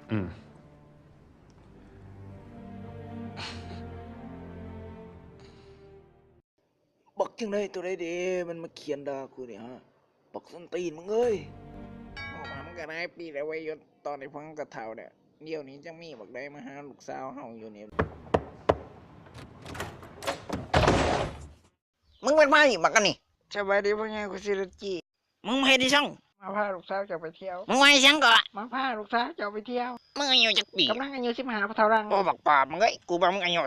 บักจังไดตัวใดเด้มันมาเขียนด่ากูเนี่ยฮะบักส้นตีนมึงเอ้ยออกมามันก็ได้ปีแล้วไว้ยศตอนในพังกระเท่าเนี่ยเดี๋ยวนี้จังมีบักได้มาหาลูกสาวเฮาอยู่นี่มึงเป็นไพ่บักกันนี่สบายดีพ่อใหญ่คุณศิรจีมึงมาเฮ็ดดิช่องมาพาลูกสาวเจ้าไปเที่ยวมึงมาช่างก่อนมาพาลูกสาวเจ้าไปเที่ยวมึงอายุจักปีกำลังอายุ15พะเท่ารังโอ้บักป่ามึงเอ้ยกูบอกมึงอายุ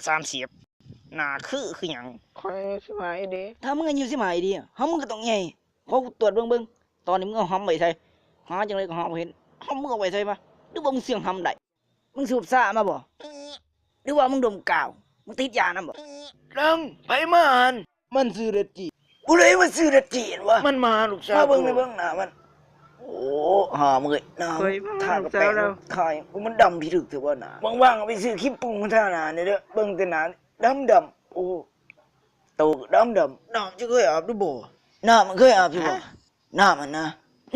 30หน้าคือหยังคอย15เด้ถ้ามึงอายุ15ดีเฮามึงก็ต้องใหญ่เพราะกูตรวจเบิ่งตอนนี้มึงเอาหำไปใส่หาจังได๋ก็หาบ่เห็นหำมึงเอาไปใส่ปะหรือว่ามึงเสียงหำได้มึงสูบซ่ามาบ่หรือว่ามึงดมกาวมึงติดยานำบ่ดังไปมาหันมันซื้อเด็ดจีกูเลยมันซื้อเด็ดจีวะมันมาลูกสาวมาเบิ่งในเบิ่งหน้ามันโอ้หามึงเอ้ยหน้าทากับแป้งทากูมันดำพี่ถึกเถอะว่าหน้าว่างๆไปซื้อคลิปปรุงทาหน้านี่เด้อเบิ่งแต่หน้าดำโอ้โตดำน้ำจะเคยอาบดูบ่น้ามันเคยอาบอยู่บ่น้ามันนะ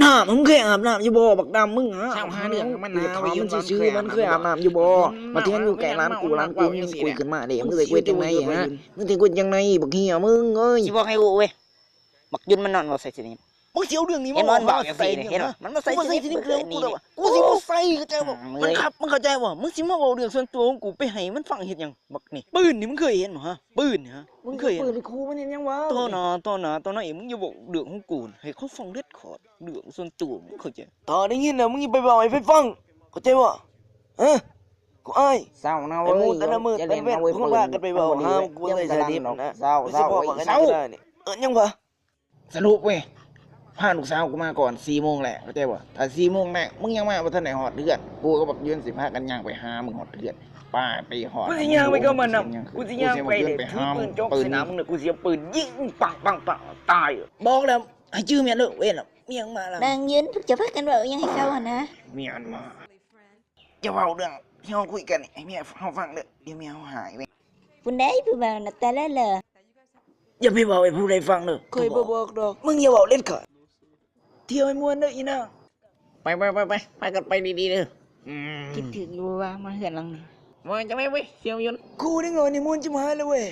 น้ามึงเคยอาบน้ำอยู่บ่บักดำมึงฮะช่างหาเรื่องมันนะ มันซื่อๆมันเคยอาบน้ำอยู่บ่มาเที่ยงอยู่ไกลร้านกูมึงคุยขึ้นมาเด้มึงสิคุยจังไดฮะมึงสิคุยจังไดบักเหี้ยมึงเอ้ยสิบอกให้กูเว้ยบักยุนมันนอนบ่ใส่สินี่มึงสิเอาเรื่องนี้มาบอกจังซี่เห็นบ่มันบ่ใส่สินี่เรื่องกูแล้วกูสิบ่ใส่เข้าใจบ่มันครับมึงเข้าใจบ่มึงสิมาเว้าเรื่องส่วนตัวของกูไปให้มันฟังเฮ็ดหยังบักนี่ปืนนี่มึงเคยเห็นบ่ฮะปืนนี่ฮะมึงเคยเห็นปืนในคูมันเห็นยังวะตัวหน้ามึงอย่าบอกเรื่องของกูให้เขาฟังเด็ดขาดเรื่องส่วนตัวมึงเข้าใจตาได้ยินน่ะมึงอย่าไปบอกให้ไปฟังเข้าใจบ่กูอ้ายเศร้านะเว้ยแต่ละมื้อแต่ละเว้นพวกว่ากันไปเว้าห้ามกูใส่สดิบนะเศร้ายังวะสรุปเว้ยพาลูกสาวกูมาก่อน4 โมงแหละเข้าใจบ่ถ้า4 โมงแรกมึงยังมาบ่ทันได้ฮอดเดือนกูก็บักยืนสิพากันย่างไปหามึงฮอดเดือนป้าไปฮอดกูสิย่างไปกับมันน่ะกูสิย่างไปเด้ถือปืนโจกสนามมึงน่ะกูสิเอาปืนยิงปังตายบอกแล้วให้ชื่อเมียเด้อเว้นน่ะเมียงมาแล้วนางยืนจะพักกันเว้ายังให้เขาหั่นนะเมียมาจะเว้าเรื่องที่เฮาคุยกันให้เมียเฮาฟังเด้อเดี๋ยวเมียเฮาหายไปผู้ใดผู้บ่าวน่ะแต่ละเลออย่าไปบอกให้ผู้ใดฟังเด้อเคยบ่บอกดอกมึงอย่าเว้าเล่นขาดเที่ยวให้ม่วนเด้ออีนางไปกันไปดีๆเด้อคิดถึงอยู่ว่ามาเฮือนหลังนี้ว่าจะไม่เว้ยเสี่ยวยนกูนี่งอนนี่ม่วนจิมหายเลยเว้ย